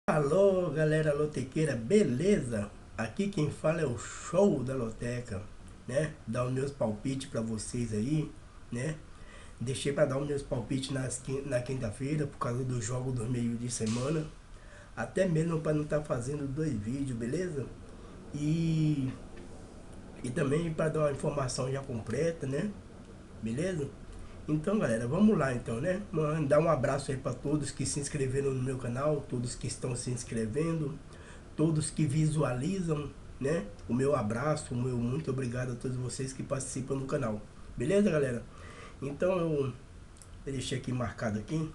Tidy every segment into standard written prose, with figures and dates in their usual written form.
Alô galera lotequeira, beleza? Aqui quem fala é o Show da Loteca, né? Dar os meus palpites pra vocês aí, né? Deixei pra dar os meus palpites na quinta-feira por causa do jogo do meio de semana. Até mesmo pra não estar fazendo dois vídeos, beleza? E, e também pra dar uma informação já completa, né? Beleza? Então galera, vamos lá então, né? Mandar um abraço aí para todos que se inscreveram no meu canal, todos que estão se inscrevendo, todos que visualizam, né? O meu abraço, o meu muito obrigado a todos vocês que participam do canal. Beleza, galera? Então eu deixei aqui marcado aqui.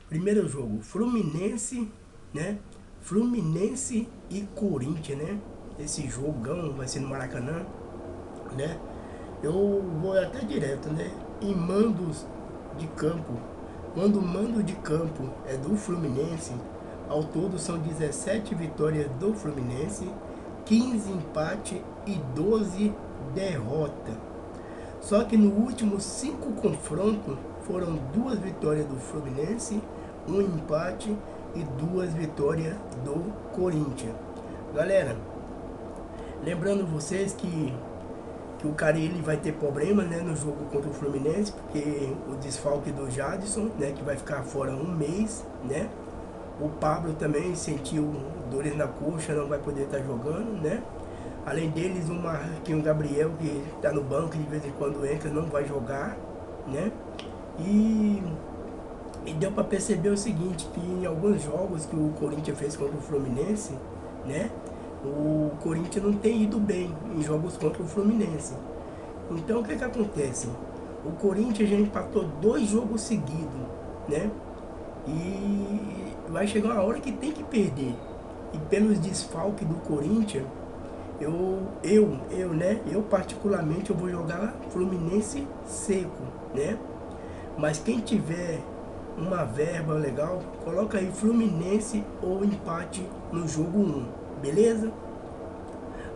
Primeiro jogo, Fluminense, né? Fluminense e Corinthians, né? Esse jogão vai ser no Maracanã, né? Eu vou até direto, né? Em mandos de campo. Quando o mando de campo é do Fluminense, ao todo são 17 vitórias do Fluminense, 15 empate e 12 derrota. Só que no último 5 confrontos foram 2 vitórias do Fluminense, um empate e 2 vitórias do Corinthians. Galera, lembrando vocês que o Carille vai ter problema, né, no jogo contra o Fluminense, porque o desfalque do Jadson, né, que vai ficar fora um mês, né? O Pablo também sentiu dores na coxa, não vai poder estar jogando, né? Além deles, o Marquinhos Gabriel, que está no banco de vez em quando entra, não vai jogar, né? E deu para perceber o seguinte, que em alguns jogos que o Corinthians fez contra o Fluminense, né? O Corinthians não tem ido bem em jogos contra o Fluminense. Então o que acontece? O Corinthians já empatou 2 jogos seguidos, né? E vai chegar uma hora que tem que perder. E pelos desfalques do Corinthians, eu particularmente eu vou jogar Fluminense seco, né? Mas quem tiver uma verba legal, coloca aí Fluminense ou empate no jogo 1, beleza?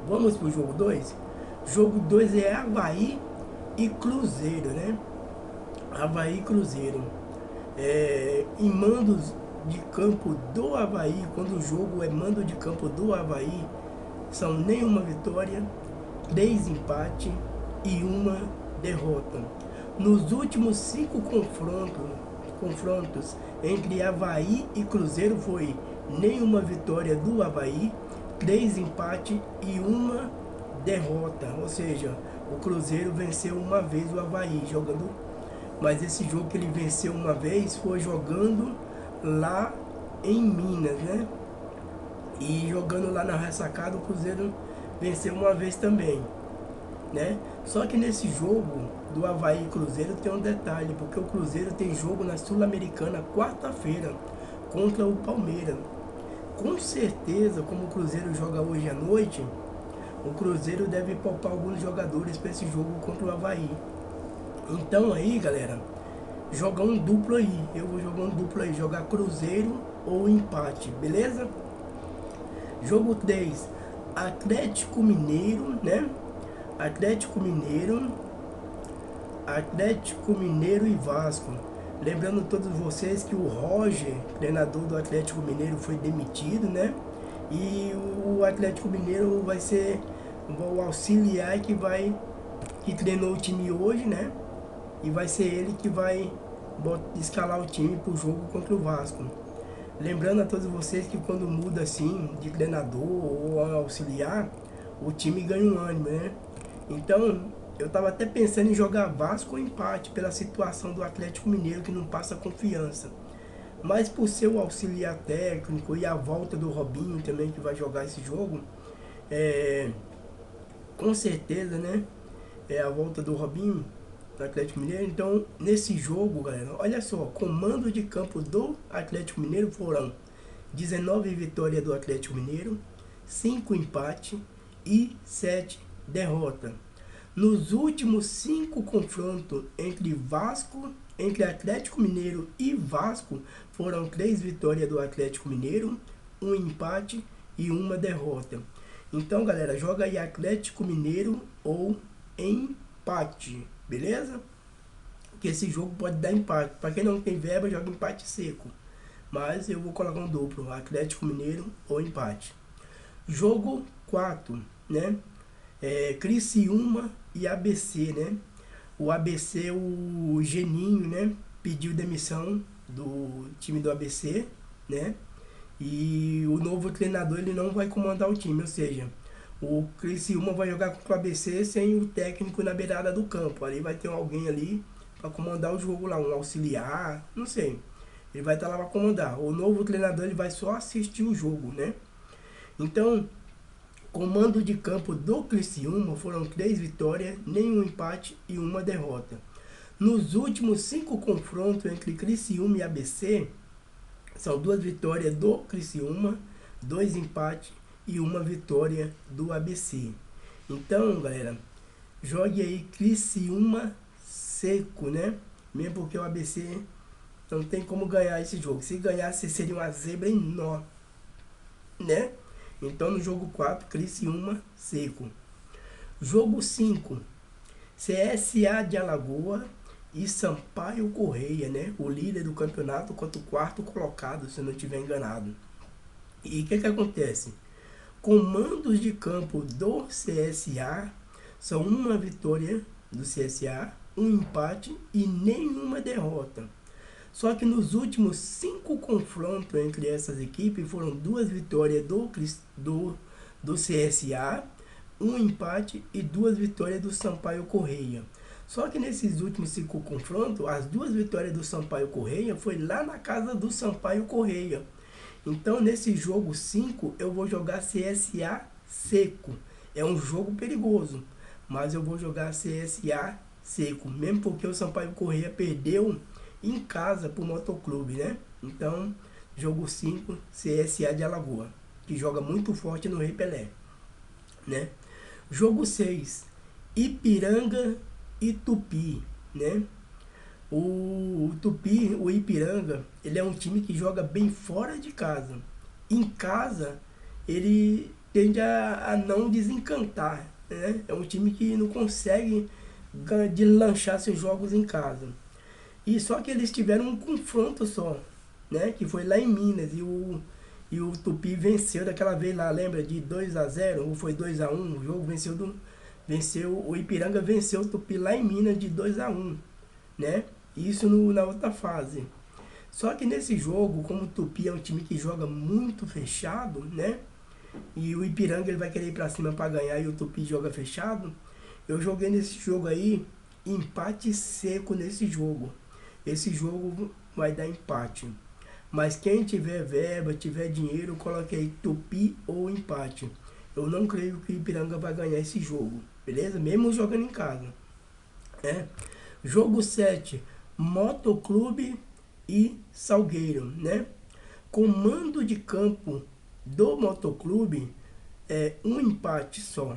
Vamos pro jogo 2? Jogo 2 é Avaí e Cruzeiro, né? Avaí e Cruzeiro. Em mandos de campo do Avaí, quando o jogo é mando de campo do Avaí, são nenhuma vitória, 3 empates e uma derrota. Nos últimos 5 confrontos entre Avaí e Cruzeiro foi nenhuma vitória do Avaí, 3 empates e uma derrota. Ou seja, o Cruzeiro venceu uma vez o Avaí jogando, mas esse jogo que ele venceu uma vez foi jogando lá em Minas, né? E jogando lá na ressacada, o Cruzeiro venceu uma vez também, né? Só que nesse jogo do Avaí e Cruzeiro tem um detalhe, porque o Cruzeiro tem jogo na Sul-Americana quarta-feira contra o Palmeiras. Com certeza, como o Cruzeiro joga hoje à noite, o Cruzeiro deve poupar alguns jogadores para esse jogo contra o Avaí. Então aí, galera, jogar um duplo aí. Eu vou jogar um duplo aí, jogar Cruzeiro ou empate, beleza? Jogo 3, Atlético Mineiro, né? Atlético Mineiro e Vasco. Lembrando a todos vocês que o Roger, treinador do Atlético Mineiro, foi demitido, né? E o Atlético Mineiro vai ser o auxiliar que treinou o time hoje, né? E vai ser ele que vai escalar o time para o jogo contra o Vasco. Lembrando a todos vocês que quando muda assim de treinador ou auxiliar, o time ganha um ânimo, né? Então, eu tava até pensando em jogar Vasco ou empate pela situação do Atlético Mineiro que não passa confiança. Mas por ser o auxiliar técnico e a volta do Robinho também que vai jogar esse jogo, com certeza, né? É a volta do Robinho do Atlético Mineiro. Então, nesse jogo, galera, olha só, comando de campo do Atlético Mineiro foram 19 vitórias do Atlético Mineiro, 5 empates e 7 derrotas. Nos últimos 5 confrontos entre Atlético Mineiro e Vasco, foram 3 vitórias do Atlético Mineiro, um empate e uma derrota. Então, galera, joga aí Atlético Mineiro ou empate, beleza? Porque esse jogo pode dar empate. Para quem não tem verba, joga empate seco. mas eu vou colocar um duplo, Atlético Mineiro ou empate. Jogo 4, né? Criciúma e ABC, né? O ABC, o Geninho, né? Pediu demissão do time do ABC, né? E o novo treinador ele não vai comandar o time, ou seja, o Criciúma vai jogar contra o ABC sem o técnico na beirada do campo. Ali vai ter alguém ali para comandar o jogo lá, um auxiliar, não sei. Ele vai estar lá para comandar. O novo treinador ele vai só assistir o jogo, né? Então, comando de campo do Criciúma foram 3 vitórias, nenhum empate e uma derrota. Nos últimos 5 confrontos entre Criciúma e ABC, são 2 vitórias do Criciúma, 2 empates e uma vitória do ABC. Então, galera, jogue aí Criciúma seco, né? Mesmo porque o ABC não tem como ganhar esse jogo. Se ganhasse, seria uma zebra enorme, né? Então, no jogo 4, Criciúma seco. Jogo 5, CSA de Alagoas e Sampaio Correia, né? O líder do campeonato contra o 4º colocado, se eu não estiver enganado. E o que acontece? Comandos de campo do CSA são uma vitória do CSA, um empate e nenhuma derrota. Só que nos últimos 5 confrontos entre essas equipes foram 2 vitórias do CSA, um empate e 2 vitórias do Sampaio Correia. Só que nesses últimos 5 confrontos, as 2 vitórias do Sampaio Correia foi lá na casa do Sampaio Correia. Então nesse jogo 5 eu vou jogar CSA seco. É um jogo perigoso, mas eu vou jogar CSA seco, mesmo porque o Sampaio Correia perdeu em casa pro Motoclube, né? Então, jogo 5, CSA de Alagoas, que joga muito forte no Rei Pelé, né? Jogo 6, Ipiranga e Tupi, né? O Tupi, o Ipiranga, ele é um time que joga bem fora de casa. Em casa, ele tende a não desencantar, né? É um time que não consegue lanchar seus jogos em casa. E só que eles tiveram um confronto só, né? Que foi lá em Minas e o Tupi venceu daquela vez lá, lembra? De 2-0 ou foi 2-1, o jogo venceu, o Ipiranga venceu o Tupi lá em Minas de 2-1, né? Isso na outra fase. Só que nesse jogo, como o Tupi é um time que joga muito fechado, né? E o Ipiranga ele vai querer ir pra cima para ganhar e o Tupi joga fechado. Eu joguei nesse jogo aí, empate seco nesse jogo. Esse jogo vai dar empate. Mas quem tiver verba, tiver dinheiro, coloquei Tupi ou empate. Eu não creio que o Ipiranga vai ganhar esse jogo, beleza? Mesmo jogando em casa. Jogo 7, Motoclube e Salgueiro, né? Comando de campo do Motoclube é um empate só,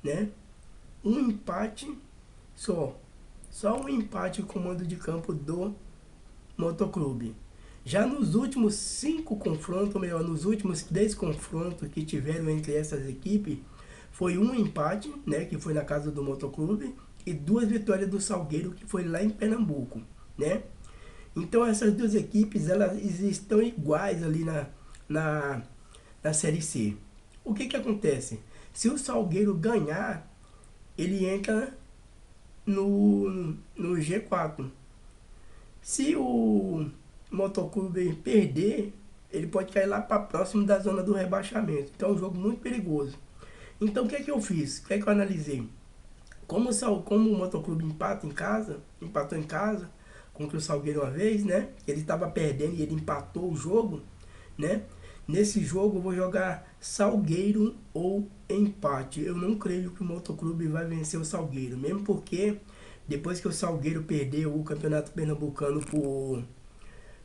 né? Um empate só. Só um empate o comando de campo do Motoclube. Já nos últimos 5 confrontos, melhor, nos últimos 3 confrontos que tiveram entre essas equipes, foi um empate, né, que foi na casa do Motoclube, e 2 vitórias do Salgueiro, que foi lá em Pernambuco, né? Então essas 2 equipes, elas estão iguais ali na Série C. O que acontece? Se o Salgueiro ganhar, ele entra no G4. Se o Motoclube perder, ele pode cair lá para próximo da zona do rebaixamento. Então é um jogo muito perigoso. Então o que eu fiz? O que eu analisei? Como o Motoclube empatou em casa contra o Salgueiro uma vez, né? Ele estava perdendo e ele empatou o jogo, né? Nesse jogo eu vou jogar Salgueiro ou empate. Eu não creio que o Motoclube vai vencer o Salgueiro, mesmo porque depois que o Salgueiro perdeu o Campeonato Pernambucano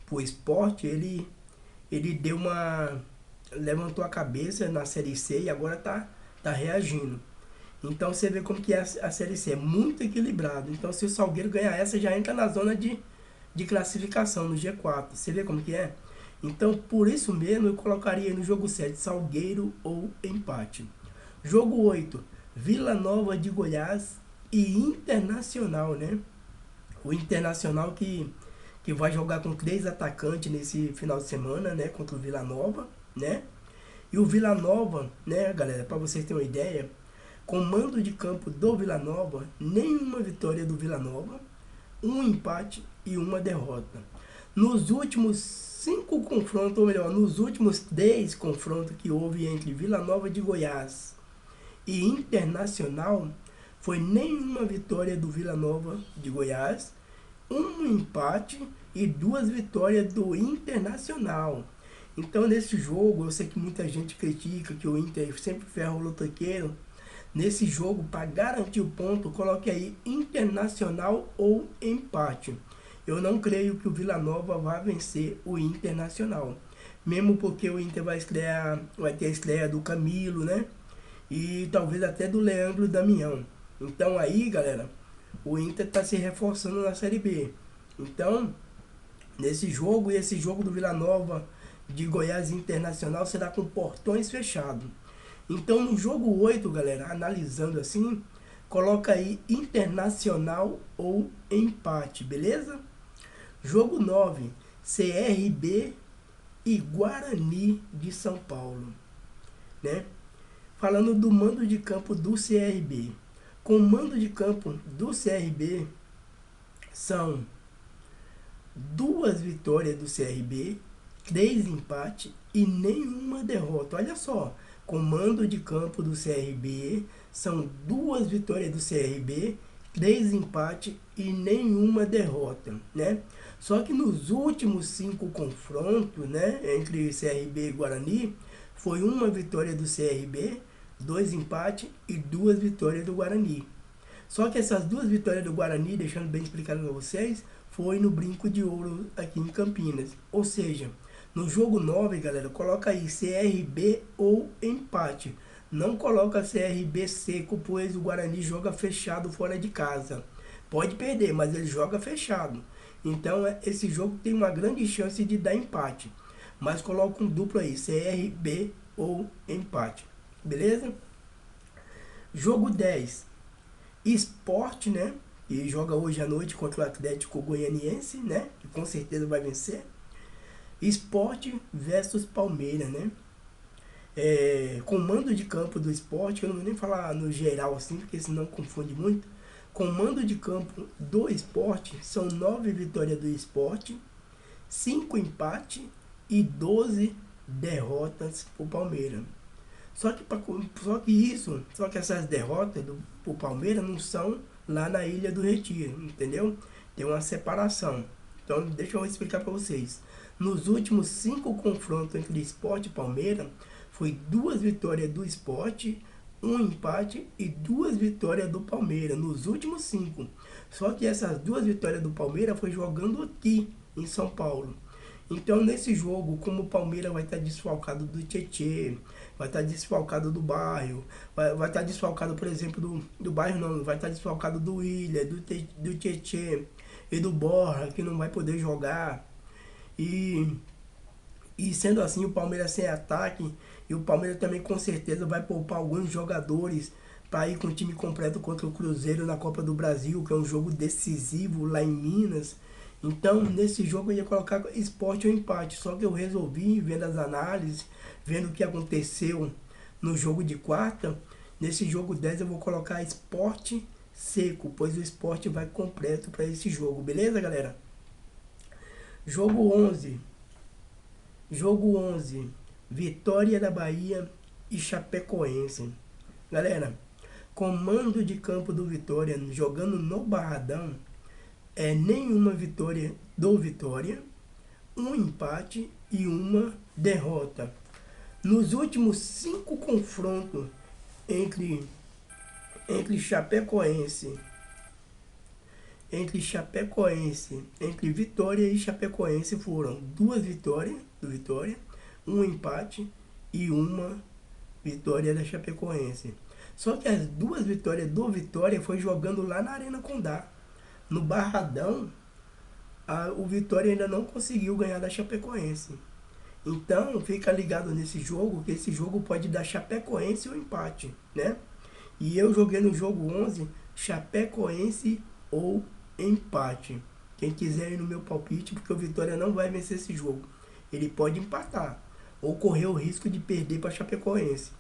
pro Sport, ele levantou a cabeça na Série C e agora tá reagindo. Então você vê como que é a Série C, é muito equilibrado. Então se o Salgueiro ganhar essa, já entra na zona de classificação, no G4. Você vê como que é? Então por isso mesmo eu colocaria no jogo 7, Salgueiro ou empate. Jogo 8, Vila Nova de Goiás e Internacional, né? O Internacional que que vai jogar com 3 atacantes nesse final de semana, né, contra o Vila Nova, né? E o Vila Nova, né, galera, para vocês terem uma ideia, com mando de campo do Vila Nova, nenhuma vitória do Vila Nova, um empate e uma derrota. Nos últimos 5 confrontos, ou melhor, nos últimos 10 confrontos que houve entre Vila Nova de Goiás e Internacional, foi nenhuma vitória do Vila Nova de Goiás, um empate e 2 vitórias do Internacional. Então nesse jogo, eu sei que muita gente critica que o Inter sempre ferra o lotoqueiro. Nesse jogo, para garantir o ponto, coloque aí Internacional ou empate. Eu não creio que o Vila Nova vá vencer o Internacional. Mesmo porque o Inter vai ter a estreia do Camilo, né? E talvez até do Leandro Damião. Então aí, galera, o Inter está se reforçando na Série B. Então, nesse jogo, e esse jogo do Vila Nova de Goiás Internacional será com portões fechados. Então, no jogo 8, galera, analisando assim, coloca aí Internacional ou empate, beleza? Jogo 9, CRB e Guarani de São Paulo, né? Falando do mando de campo do CRB. Com o mando de campo do CRB, são 2 vitórias do CRB, 3 empates e nenhuma derrota. Olha só, comando de campo do CRB, são 2 vitórias do CRB, 3 empates e nenhuma derrota, né? Só que nos últimos 5 confrontos, né, entre CRB e Guarani, foi 1 vitória do CRB, 2 empates e 2 vitórias do Guarani. Só que essas 2 vitórias do Guarani, deixando bem explicado para vocês, foi no Brinco de Ouro aqui em Campinas. Ou seja, no jogo 9, galera, coloca aí CRB ou empate. Não coloca CRB seco, pois o Guarani joga fechado fora de casa. Pode perder, mas ele joga fechado. Então, esse jogo tem uma grande chance de dar empate. Mas coloca um duplo aí, CRB ou empate. Beleza? Jogo 10. Sport, né? E joga hoje à noite contra o Atlético Goianiense, né? Que com certeza vai vencer. Sport versus Palmeiras, né? Comando de campo do Sport, eu não vou nem falar no geral assim, porque senão confunde muito. Comando de campo do Sport são 9 vitórias do Sport, 5 empates e 12 derrotas pro Palmeiras. Só que essas derrotas pro Palmeiras não são lá na Ilha do Retiro, entendeu? Tem uma separação. Então, deixa eu explicar para vocês. Nos últimos 5 confrontos entre Sport e Palmeiras, foi 2 vitórias do Sport, 1 empate e 2 vitórias do Palmeiras, nos últimos 5. Só que essas 2 vitórias do Palmeiras foi jogando aqui, em São Paulo. Então, nesse jogo, como o Palmeiras vai estar desfalcado do Tietê, vai estar desfalcado do Bairro, vai estar desfalcado, por exemplo, do Bairro não, vai estar desfalcado do Willian, do Tietê e do Borja, que não vai poder jogar. E sendo assim, o Palmeiras sem ataque, e o Palmeiras também com certeza vai poupar alguns jogadores para ir com o time completo contra o Cruzeiro na Copa do Brasil, que é um jogo decisivo lá em Minas. Então, nesse jogo eu ia colocar Sport ou empate, só que eu resolvi, vendo as análises, vendo o que aconteceu no jogo de quarta, nesse jogo 10 eu vou colocar Sport seco, pois o Sport vai completo para esse jogo, beleza, galera? Jogo 11, Vitória da Bahia e Chapecoense. Galera, comando de campo do Vitória, jogando no Barradão, nenhuma vitória do Vitória, 1 empate e 1 derrota. Nos últimos 5 confrontos entre Chapecoense, entre Vitória e Chapecoense, foram 2 vitórias do Vitória, 1 empate e 1 vitória da Chapecoense. Só que as 2 vitórias do Vitória foi jogando lá na Arena Condá. No Barradão, o Vitória ainda não conseguiu ganhar da Chapecoense. Então, fica ligado nesse jogo, que esse jogo pode dar Chapecoense ou empate, né? E eu joguei no jogo 11, Chapecoense ou empate. Quem quiser ir no meu palpite, porque o Vitória não vai vencer esse jogo. Ele pode empatar ou correr o risco de perder para a Chapecoense,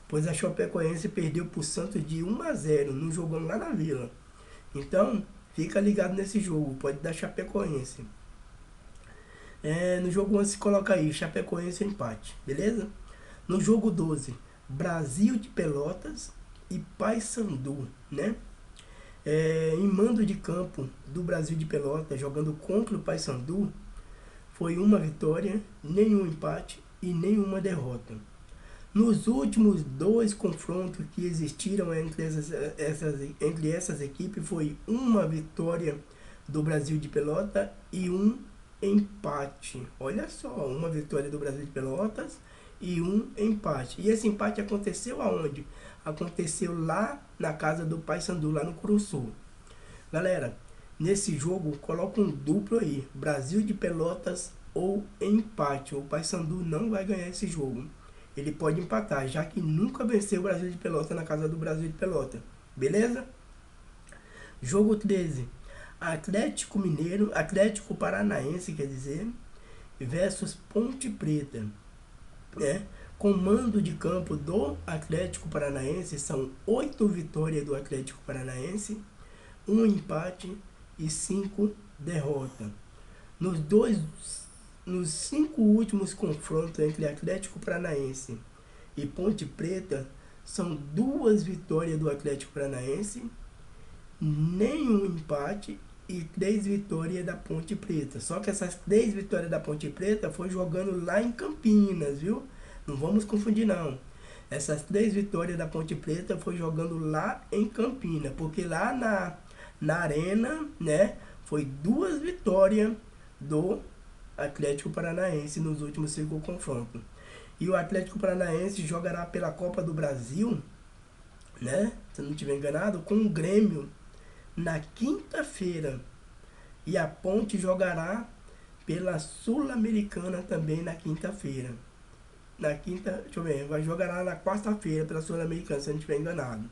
pois a Chapecoense perdeu para o Santos de 1-0 no jogão lá na Vila. Então, fica ligado nesse jogo, pode dar Chapecoense. No jogo 11 coloca aí, Chapecoense empate, beleza? No jogo 12, Brasil de Pelotas e Paysandu, né? Em mando de campo do Brasil de Pelotas, jogando contra o Paysandu, foi uma vitória, nenhum empate e nenhuma derrota. Nos últimos 2 confrontos que existiram entre essas equipes, foi uma vitória do Brasil de Pelotas e um empate. Olha só, uma vitória do Brasil de Pelotas e um empate. E esse empate aconteceu aonde? Aconteceu lá na casa do Paysandu, lá no Curuçu. Galera, nesse jogo, coloca um duplo aí, Brasil de Pelotas ou empate. O Paysandu não vai ganhar esse jogo. Ele pode empatar, já que nunca venceu o Brasil de Pelotas na casa do Brasil de Pelotas. Beleza? Jogo 13. Atlético Mineiro, Atlético Paranaense, quer dizer, versus Ponte Preta. Comando de campo do Atlético Paranaense são 8 vitórias do Atlético Paranaense, 1 empate e 5 derrotas. Nos 5 últimos confrontos entre Atlético Paranaense e Ponte Preta, são 2 vitórias do Atlético Paranaense, nenhum empate e 3 vitórias da Ponte Preta. Só que essas 3 vitórias da Ponte Preta foi jogando lá em Campinas, viu? Não vamos confundir não. Essas 3 vitórias da Ponte Preta foi jogando lá em Campinas, porque lá na arena, né, foi 2 vitórias do Atlético Paranaense nos últimos 5 confrontos. E o Atlético Paranaense jogará pela Copa do Brasil, né, se não estiver enganado, com o Grêmio na quinta-feira. E a Ponte jogará pela Sul-Americana também na quinta-feira. Vai jogar lá na quarta-feira pela Sul-Americana, se eu não estiver enganado.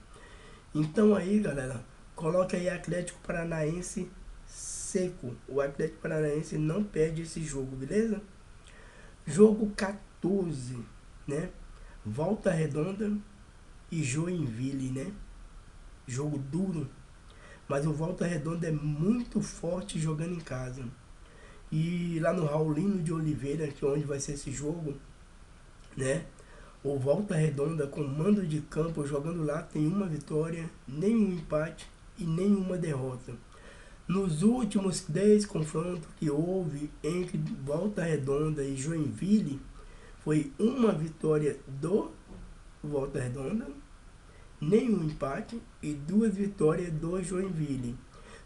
Então aí, galera, coloca aí Atlético Paranaense seco. O Atlético Paranaense não perde esse jogo, beleza? Jogo 14, né? Volta Redonda e Joinville, né? Jogo duro. Mas o Volta Redonda é muito forte jogando em casa. E lá no Raulino de Oliveira, que é onde vai ser esse jogo, né? O Volta Redonda, com mando de campo, jogando lá, tem uma vitória, nenhum empate e nenhuma derrota. Nos últimos 10 confrontos que houve entre Volta Redonda e Joinville, foi uma vitória do Volta Redonda, nenhum empate e 2 vitórias do Joinville.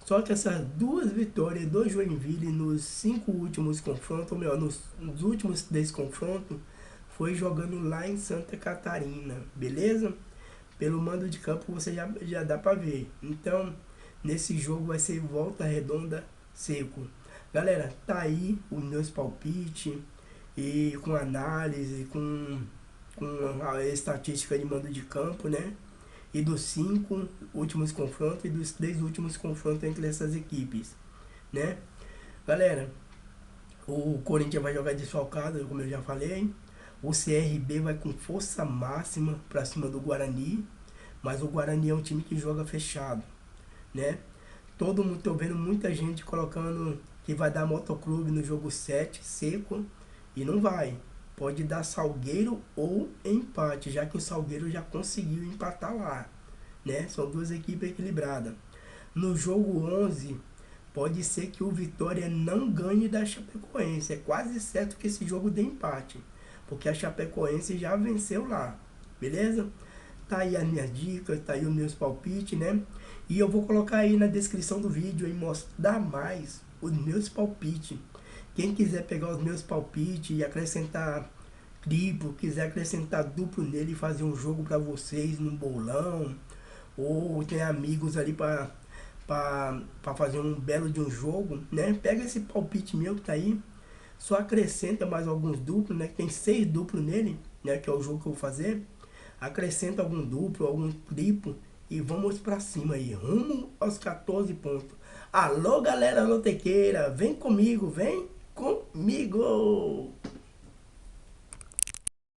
Só que essas 2 vitórias do Joinville nos 5 últimos confrontos, ou melhor, nos últimos 10 confrontos, foi jogando lá em Santa Catarina, beleza? Pelo mando de campo você já dá pra ver. Então, nesse jogo vai ser Volta Redonda seco. Galera, tá aí os meus palpites, e com análise, com a estatística de mando de campo, né? E dos 5 últimos confrontos e dos 3 últimos confrontos entre essas equipes, né? Galera, o Corinthians vai jogar desfalcado, como eu já falei. O CRB vai com força máxima para cima do Guarani, mas o Guarani é um time que joga fechado, né? Todo mundo, tô vendo muita gente colocando que vai dar Motoclube no jogo 7, seco, e não vai. Pode dar Salgueiro ou empate, já que o Salgueiro já conseguiu empatar lá, né? São 2 equipes equilibradas. No jogo 11, pode ser que o Vitória não ganhe da Chapecoense. É quase certo que esse jogo dê empate, porque a Chapecoense já venceu lá, beleza? Tá aí as minhas dicas, tá aí os meus palpites, né? E eu vou colocar aí na descrição do vídeo e mostrar mais os meus palpites. Quem quiser pegar os meus palpites e acrescentar triplo, quiser acrescentar duplo nele e fazer um jogo para vocês no bolão, ou tem amigos ali para fazer um belo de um jogo, né? Pega esse palpite meu que tá aí, só acrescenta mais alguns duplos, né? Tem 6 duplos nele, né? Que é o jogo que eu vou fazer. Acrescenta algum duplo, algum triplo e vamos pra cima aí, rumo aos 14 pontos. Alô, galera lotequeira, vem comigo, vem comigo.